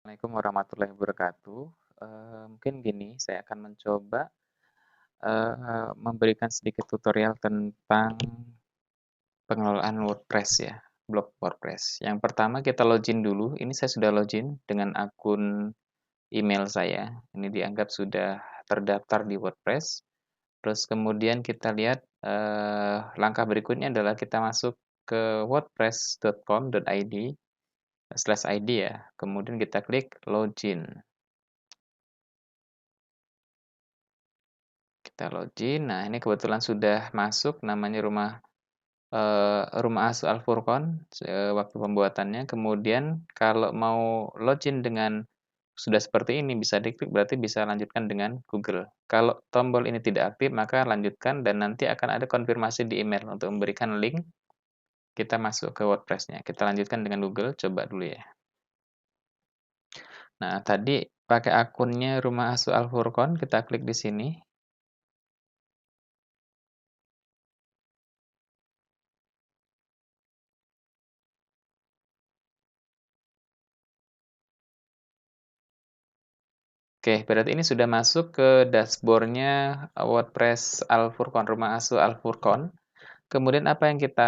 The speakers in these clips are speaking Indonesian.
Assalamualaikum warahmatullahi wabarakatuh. Mungkin gini, saya akan mencoba memberikan sedikit tutorial tentang pengelolaan WordPress ya, blog WordPress. Yang pertama kita login dulu. Ini saya sudah login dengan akun email saya. Ini dianggap sudah terdaftar di WordPress. Terus kemudian kita lihat langkah berikutnya adalah kita masuk ke wordpress.com.id/id ya. Kemudian kita klik login. Kita login. Nah, ini kebetulan sudah masuk namanya Rumah Asuh Al Furqon waktu pembuatannya. Kemudian kalau mau login dengan sudah seperti ini bisa diklik berarti bisa lanjutkan dengan Google. Kalau tombol ini tidak aktif maka lanjutkan dan nanti akan ada konfirmasi di email untuk memberikan link kita masuk ke WordPress-nya. Kita lanjutkan dengan Google, coba dulu ya. Nah, tadi pakai akunnya Rumah Asuh Al Furqon, kita klik di sini. Oke, berarti ini sudah masuk ke dashboard-nya WordPress Al Furqon, Rumah Asuh Al Furqon. Kemudian apa yang kita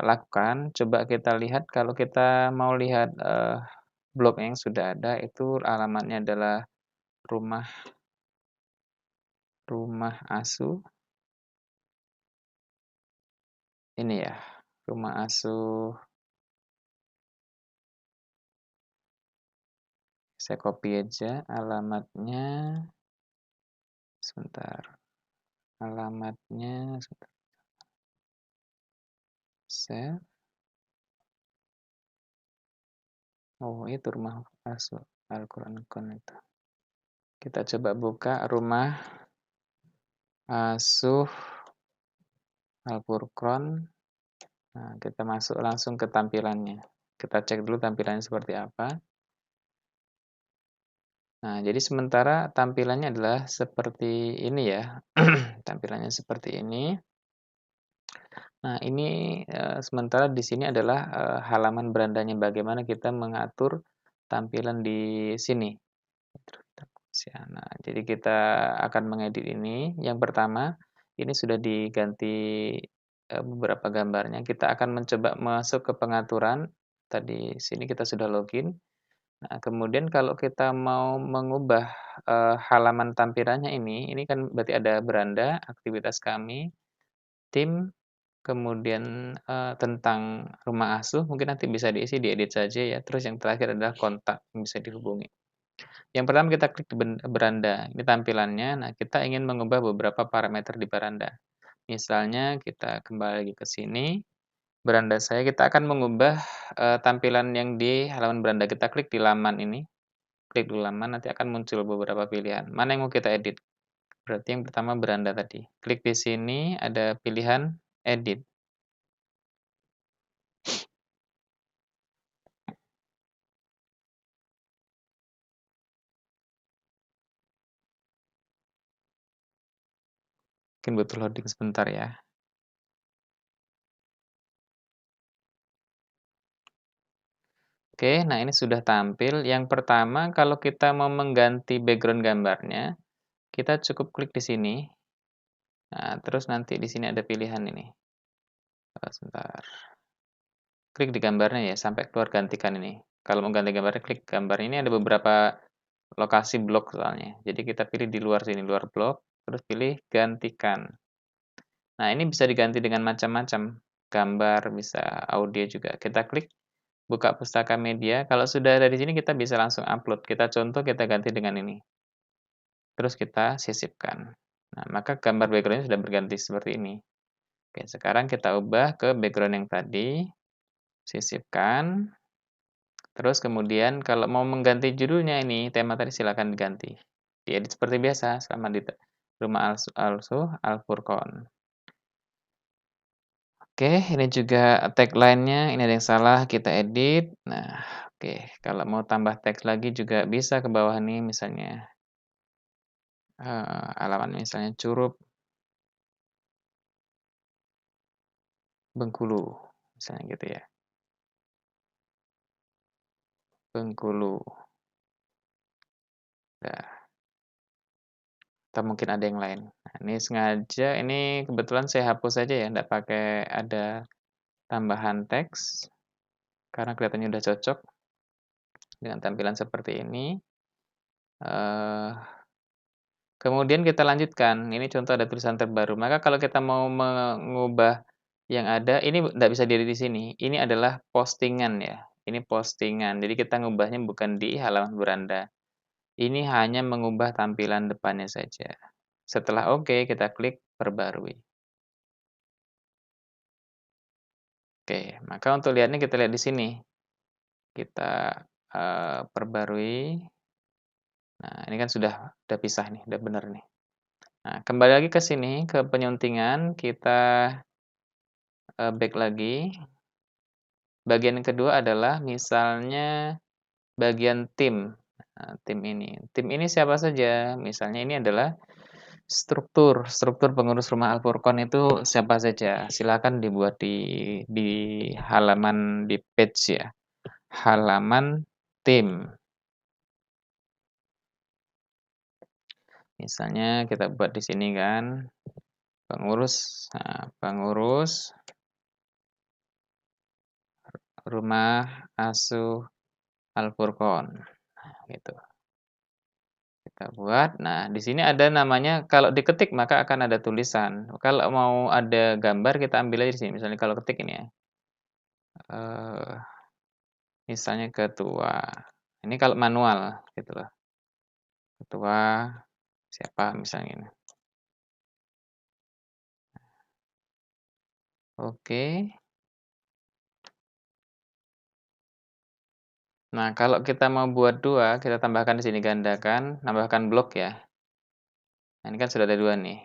lakukan? Coba kita lihat kalau kita mau lihat blog yang sudah ada itu alamatnya adalah rumah rumah asuh ini ya, rumah asuh. Saya copy aja alamatnya. Sebentar. Alamatnya sebentar. Save. Oh, itu rumah asuh Al-Quran itu. Kita coba buka rumah asuh Al-Furqon. Nah, kita masuk langsung ke tampilannya. Kita cek dulu tampilannya seperti apa. Nah, jadi sementara tampilannya adalah seperti ini ya. Tampilannya seperti ini. Nah, ini sementara di sini adalah halaman berandanya bagaimana kita mengatur tampilan di sini. Nah, jadi kita akan mengedit ini. Yang pertama, ini sudah diganti beberapa gambarnya. Kita akan mencoba masuk ke pengaturan. Tadi sini kita sudah login. Nah, kemudian kalau kita mau mengubah halaman tampilannya ini kan berarti ada beranda, aktivitas kami, tim, kemudian tentang rumah asuh, mungkin nanti bisa diisi, diedit saja ya. Terus yang terakhir adalah kontak yang bisa dihubungi. Yang pertama kita klik di beranda, ini tampilannya. Nah, kita ingin mengubah beberapa parameter di beranda. Misalnya kita kembali lagi ke sini, beranda saya kita akan mengubah tampilan yang di halaman beranda. Kita klik di laman ini, klik di laman, nanti akan muncul beberapa pilihan. Mana yang mau kita edit? Berarti yang pertama beranda tadi. Klik di sini, ada pilihan edit. Mungkin butuh loading sebentar ya. Oke, nah ini sudah tampil. Yang pertama, kalau kita mau mengganti background gambarnya, kita cukup klik di sini. Nah, terus nanti di sini ada pilihan ini. Sebentar. Klik di gambarnya ya, sampai keluar gantikan ini. Kalau mau ganti gambarnya, klik gambar ini. Ada beberapa lokasi blok soalnya. Jadi kita pilih di luar sini, luar blok. Terus pilih gantikan. Nah, ini bisa diganti dengan macam-macam. Gambar, bisa audio juga. Kita klik buka pustaka media. Kalau sudah ada di sini kita bisa langsung upload. Kita contoh, kita ganti dengan ini. Terus kita sisipkan. Nah, maka gambar backgroundnya sudah berganti seperti ini. Oke, sekarang kita ubah ke background yang tadi. Sisipkan. Terus kemudian kalau mau mengganti judulnya ini, tema tadi silakan diganti. Diedit seperti biasa sama di Rumah Al-Furqon. Oke, ini juga tagline-nya, ini ada yang salah, kita edit. Nah, oke, kalau mau tambah teks lagi juga bisa ke bawah nih, misalnya alamat misalnya Curup Bengkulu, misalnya gitu ya, Bengkulu. atau mungkin ada yang lain. Nah, ini sengaja ini kebetulan saya hapus saja ya, nggak pakai ada tambahan teks, karena kelihatannya udah cocok dengan tampilan seperti ini. Kemudian kita lanjutkan, ini contoh ada tulisan terbaru. Maka kalau kita mau mengubah yang ada, ini nggak bisa dilihat di sini. Ini adalah postingan ya. Ini postingan. Jadi kita ngubahnya bukan di halaman beranda. Ini hanya mengubah tampilan depannya saja. Setelah oke, kita klik perbarui. Oke, maka untuk lihatnya kita lihat di sini. Kita perbarui. Nah, ini kan sudah pisah nih, udah benar nih. Nah, kembali lagi ke sini, ke penyuntingan, kita back lagi. Bagian kedua adalah misalnya bagian tim. Nah, tim ini. Tim ini siapa saja? Misalnya ini adalah struktur pengurus rumah Al Furqon itu siapa saja. Silakan dibuat di halaman di page ya. Halaman tim. Misalnya kita buat di sini kan pengurus, nah, pengurus rumah asuh Al Furqon. Nah, gitu. Kita buat. Nah, di sini ada namanya, kalau diketik maka akan ada tulisan. Kalau mau ada gambar kita ambil aja di sini. Misalnya kalau ketik ini ya. Misalnya ketua. Ini kalau manual gitu loh. Ketua siapa misalnya ini. Oke. Nah, kalau kita mau buat dua, kita tambahkan di sini gandakan, tambahkan blok ya. Nah, ini kan sudah ada dua nih.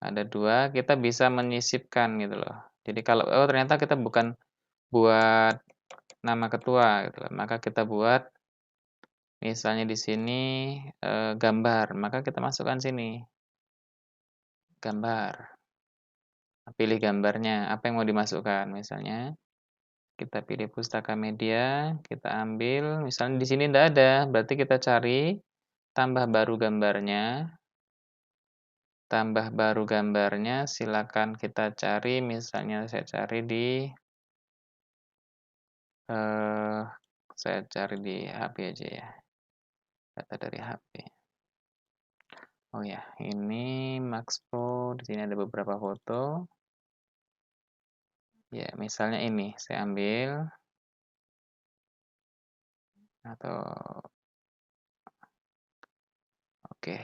Ada dua, kita bisa menyisipkan gitu loh. Jadi kalau ternyata kita bukan buat nama ketua gitu loh, maka kita buat misalnya di sini gambar, maka kita masukkan sini gambar. Pilih gambarnya, apa yang mau dimasukkan. Misalnya kita pilih pustaka media, kita ambil, misalnya di sini tidak ada, berarti kita cari tambah baru gambarnya. Tambah baru gambarnya, silakan kita cari, misalnya saya cari di saya cari di HP aja ya. Data dari HP. Oh ya, ini Max Pro, di sini ada beberapa foto. Ya, misalnya ini saya ambil atau oke.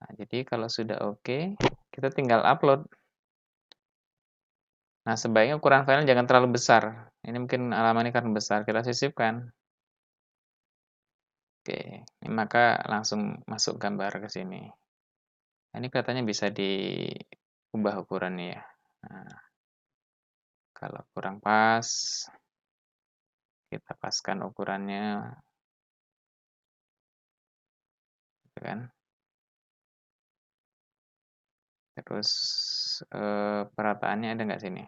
Nah, jadi kalau sudah oke, kita tinggal upload. Nah, sebaiknya ukuran filenya jangan terlalu besar. Ini mungkin halamannya karena besar, kita sisipkan. Oke, ini maka langsung masuk gambar ke sini. Nah, ini kelihatannya bisa diubah ukurannya ya. Nah, kalau kurang pas, kita paskan ukurannya, gitu kan. Terus perataannya ada nggak sini?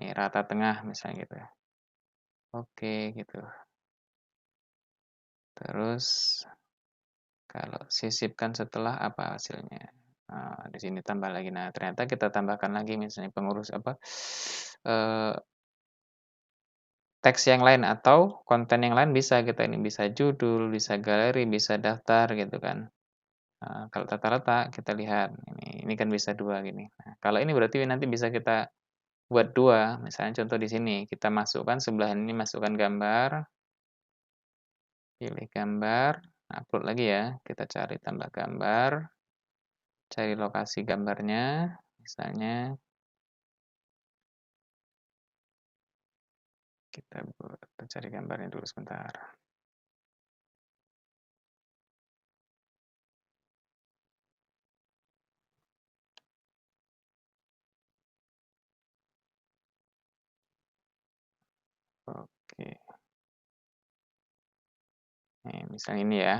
Nih, rata tengah misalnya gitu ya. Oke, gitu. Terus kalau sisipkan setelah apa hasilnya? Nah, di sini tambah lagi. Nah, ternyata kita tambahkan lagi misalnya pengurus apa teks yang lain atau konten yang lain bisa kita ini bisa judul, bisa galeri, bisa daftar gitu kan. Kalau tata letak kita lihat ini kan bisa dua gini. Nah, kalau ini berarti nanti bisa kita buat dua. Misalnya contoh di sini kita masukkan sebelah ini masukkan gambar, pilih gambar, upload lagi ya. Kita cari tambah gambar, cari lokasi gambarnya, misalnya kita cari gambarnya dulu sebentar. Oke. Nih, misalnya ini ya.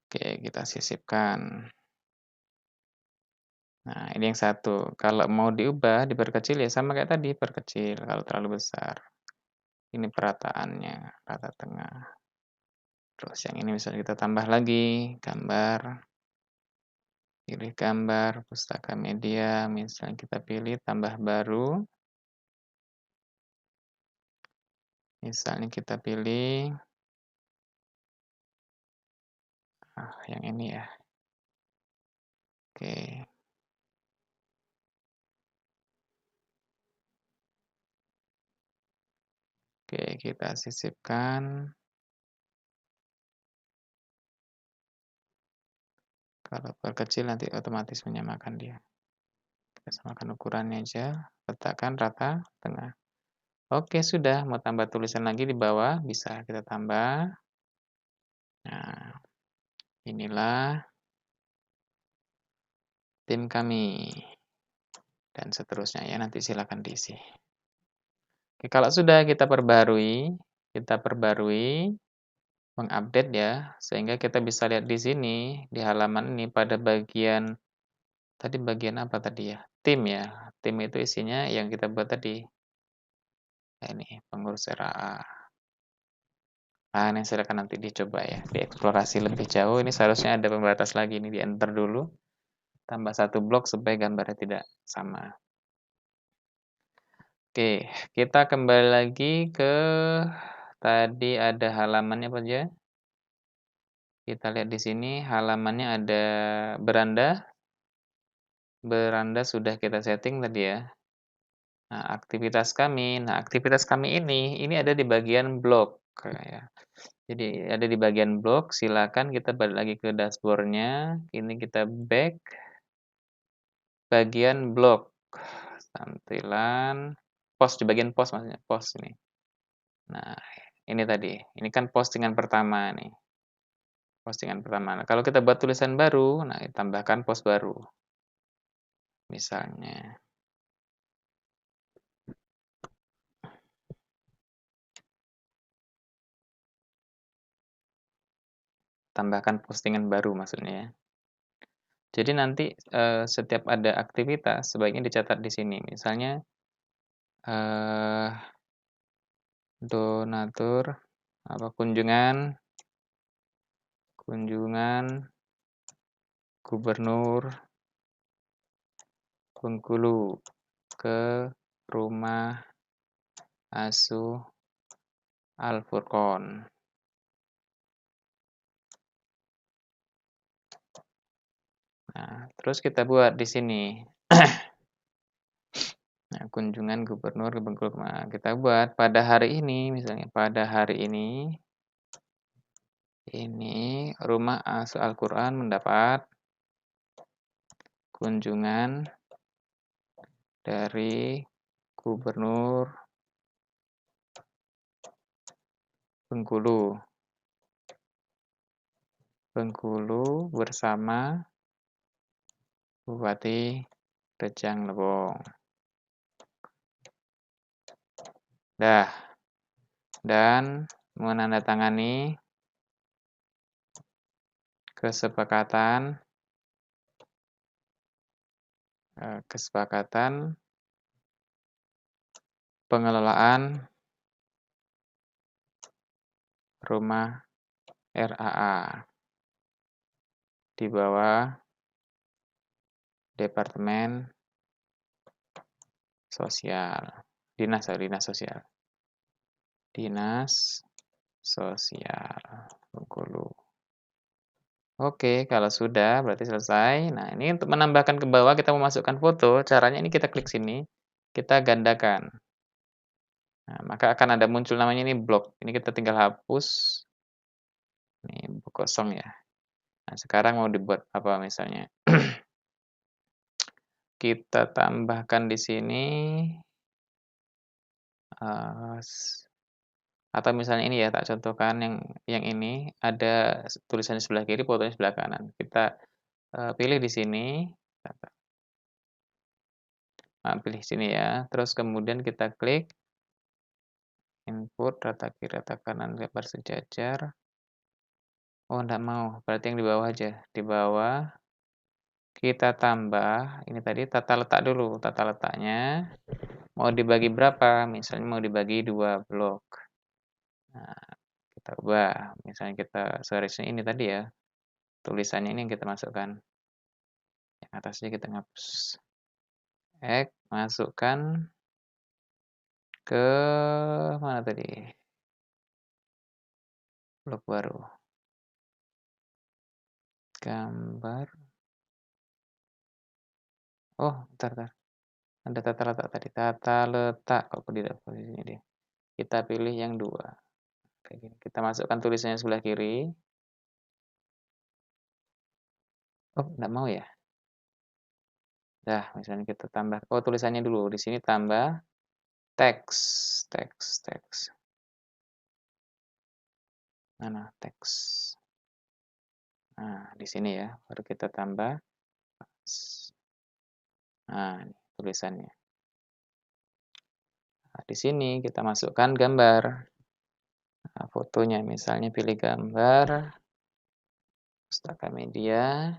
Oke, kita sisipkan. Nah, ini yang satu. Kalau mau diubah, diperkecil ya sama kayak tadi, perkecil kalau terlalu besar. Ini perataannya, rata tengah. Terus yang ini misalnya kita tambah lagi, gambar, pilih gambar, pustaka media, misalnya kita pilih tambah baru. Misalnya kita pilih, yang ini ya. Oke. Oke, kita sisipkan. Kalau perkecil nanti otomatis menyamakan dia. Kita samakan ukurannya aja, letakkan rata tengah. Oke, sudah. Mau tambah tulisan lagi di bawah, bisa kita tambah. Nah, inilah tim kami. Dan seterusnya ya, nanti silakan diisi. Oke, kalau sudah kita perbarui, mengupdate ya, sehingga kita bisa lihat di sini, di halaman ini pada bagian, tadi bagian apa tadi ya? Tim ya. Tim itu isinya yang kita buat tadi. Nah, ini pengurus RAA. Nah, ini silakan nanti dicoba ya, dieksplorasi lebih jauh. Ini seharusnya ada pembatas lagi, ini di enter dulu. Tambah satu blok supaya gambarnya tidak sama. Oke, kita kembali lagi ke tadi ada halamannya apa aja? Kita lihat di sini halamannya ada beranda. Beranda sudah kita setting tadi ya. Nah, aktivitas kami ini ada di bagian blog ya. Jadi ada di bagian blog, silakan kita balik lagi ke dashboard-nya. Ini kita back bagian blog. Tampilan post, di bagian post maksudnya, post ini. Nah, ini tadi. Ini kan postingan pertama nih. Postingan pertama. Nah, kalau kita buat tulisan baru, nah tambahkan post baru. Misalnya tambahkan postingan baru maksudnya ya. Jadi nanti setiap ada aktivitas sebaiknya dicatat di sini. Misalnya donatur apa kunjungan Gubernur Bengkulu ke rumah asuh Al Furqon. Nah, terus kita buat di sini. Nah, kunjungan Gubernur Bengkulu. Nah, kita buat pada hari ini, misalnya pada hari ini rumah asuh Al-Quran mendapat kunjungan dari Gubernur Bengkulu bersama Bupati Rejang Lebong. Dah. Dan menandatangani kesepakatan pengelolaan rumah RAA di bawah Departemen Sosial, Dinas Sosial. Dinas Sosial Bengkulu. Oke, kalau sudah berarti selesai. Nah, ini untuk menambahkan ke bawah kita memasukkan foto, caranya ini kita klik sini, kita gandakan. Nah, maka akan ada muncul namanya ini blok. Ini kita tinggal hapus. Ini kosong ya. Nah, sekarang mau dibuat apa misalnya? Kita tambahkan di sini atau misalnya ini ya, tak contohkan yang ini ada tulisannya sebelah kiri, fotonya sebelah kanan. Kita pilih di sini, pilih sini ya. Terus kemudian kita klik input rata kiri, rata kanan, lebar sejajar. Oh, enggak mau. Berarti yang di bawah aja. Di bawah kita tambah, ini tadi tata letak dulu, tata letaknya mau dibagi berapa, misalnya mau dibagi 2 blok. Nah, kita ubah, misalnya kita seharusnya ini tadi ya, tulisannya ini yang kita masukkan, yang atasnya kita ngapus. Masukkan ke mana tadi? Blok baru. Gambar. Oh, bentar. Ada tata letak tadi. Tata letak. Kok tidak posisinya dia? Kita pilih yang 2. Kayak gini. Kita masukkan tulisannya sebelah kiri. Oh, enggak mau ya? Nah, misalnya kita tambah. Oh, tulisannya dulu. Di sini tambah teks. Teks. Mana teks? Nah, di sini ya. Baru kita tambah. Nah, ini tulisannya. Nah, di sini kita masukkan gambar. Nah, fotonya misalnya pilih gambar. Pustaka media.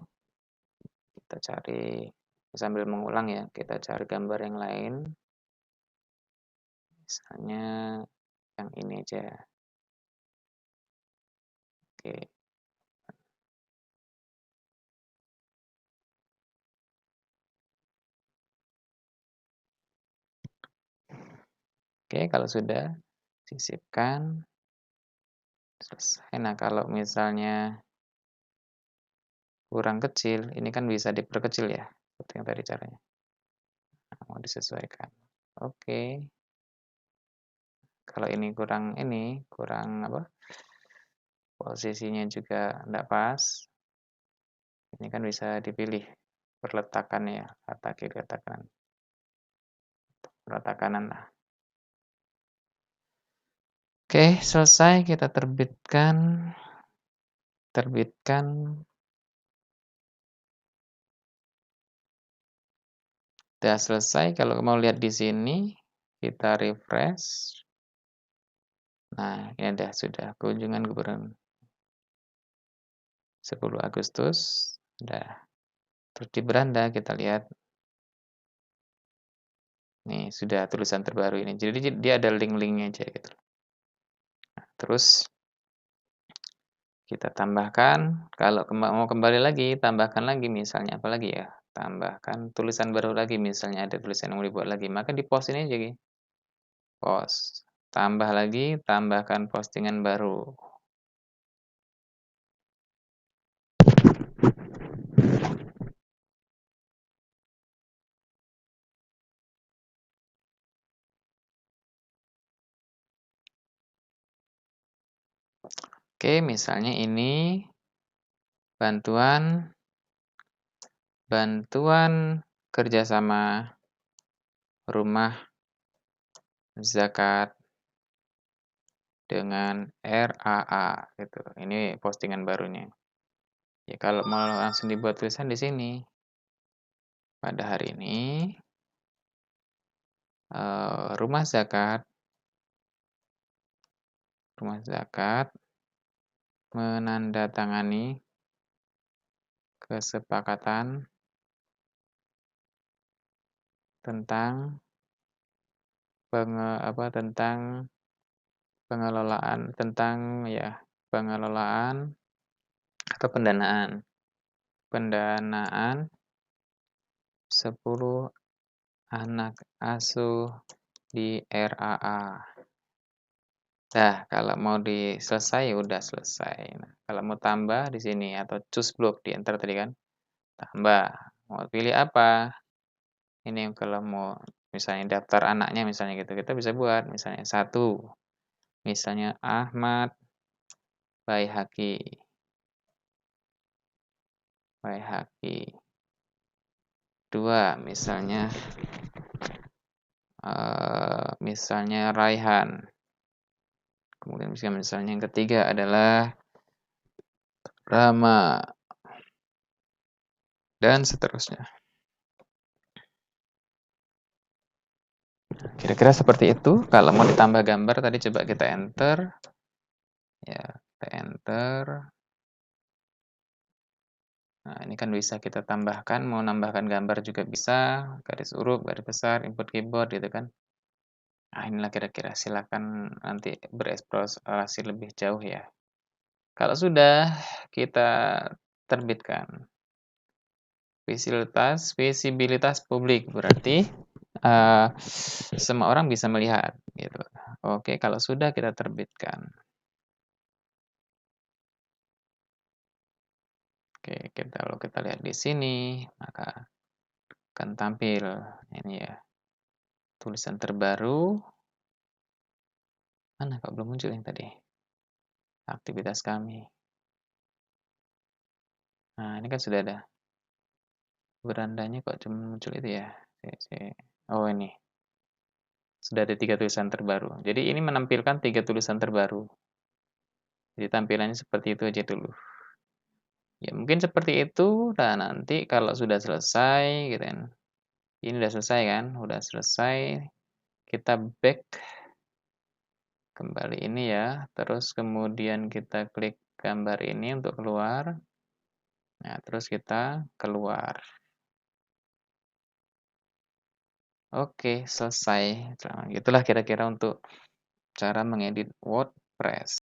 Kita cari sambil mengulang ya. Kita cari gambar yang lain. Misalnya yang ini aja. Oke. Oke, kalau sudah sisipkan. Selesai. Nah, kalau misalnya kurang kecil, ini kan bisa diperkecil ya. Seperti yang tadi caranya. Nah, mau disesuaikan. Oke. Kalau ini kurang apa? Posisinya juga tidak pas. Ini kan bisa dipilih perletakannya ya, kata kiri, kata kanan. Rata kanan lah. Oke, selesai kita terbitkan. Sudah selesai. Kalau mau lihat di sini, kita refresh. Nah, ini sudah kunjungan gubernur 10 Agustus. Sudah. Terus di beranda kita lihat. Nih, sudah tulisan terbaru ini. Jadi dia ada link-linknya aja gitu. Nah, terus kita tambahkan, kalau mau kembali lagi, tambahkan lagi misalnya apa lagi ya? Tambahkan tulisan baru lagi, misalnya ada tulisan yang mau dibuat lagi, maka di post ini aja, post. Tambah lagi, tambahkan postingan baru. Oke, misalnya ini bantuan kerjasama rumah zakat dengan RAA gitu. Ini postingan barunya. Ya kalau mau langsung dibuat tulisan di sini. Pada hari ini rumah zakat menandatangani kesepakatan tentang pengelolaan atau pendanaan 10 anak asuh di RAA. Nah, kalau mau selesai udah selesai. Nah, kalau mau tambah di sini atau choose block di enter tadi kan, tambah. Mau pilih apa? Ini kalau mau misalnya daftar anaknya misalnya gitu, kita bisa buat misalnya 1, misalnya Ahmad Baihaqi. 2, misalnya Raihan. Kemudian misalnya yang ketiga adalah Rama. Dan seterusnya. Kira-kira seperti itu. Kalau mau ditambah gambar tadi coba kita enter. Ya, kita enter. Nah, ini kan bisa kita tambahkan, mau nambahkan gambar juga bisa, garis huruf, garis besar, input keyboard gitu kan. Nah, inilah kira-kira, silakan nanti bereksplorasi lebih jauh ya. Kalau sudah, kita terbitkan. Visibilitas publik berarti semua orang bisa melihat gitu. Oke, kalau sudah kita terbitkan. Oke, kalau kita lihat di sini, maka akan tampil ini ya. Tulisan terbaru. Mana kok belum muncul yang tadi? Aktivitas kami. Nah, ini kan sudah ada. Berandanya kok cuma muncul itu ya. Oh, ini. Sudah ada 3 tulisan terbaru. Jadi ini menampilkan 3 tulisan terbaru. Jadi tampilannya seperti itu aja dulu. Ya, mungkin seperti itu. Dan nanti kalau sudah selesai gitu kan. Ini udah selesai kan? Udah selesai. Kita back kembali ini ya. Terus kemudian kita klik gambar ini untuk keluar. Nah, terus kita keluar. Oke, selesai. Nah, itulah kira-kira untuk cara mengedit WordPress.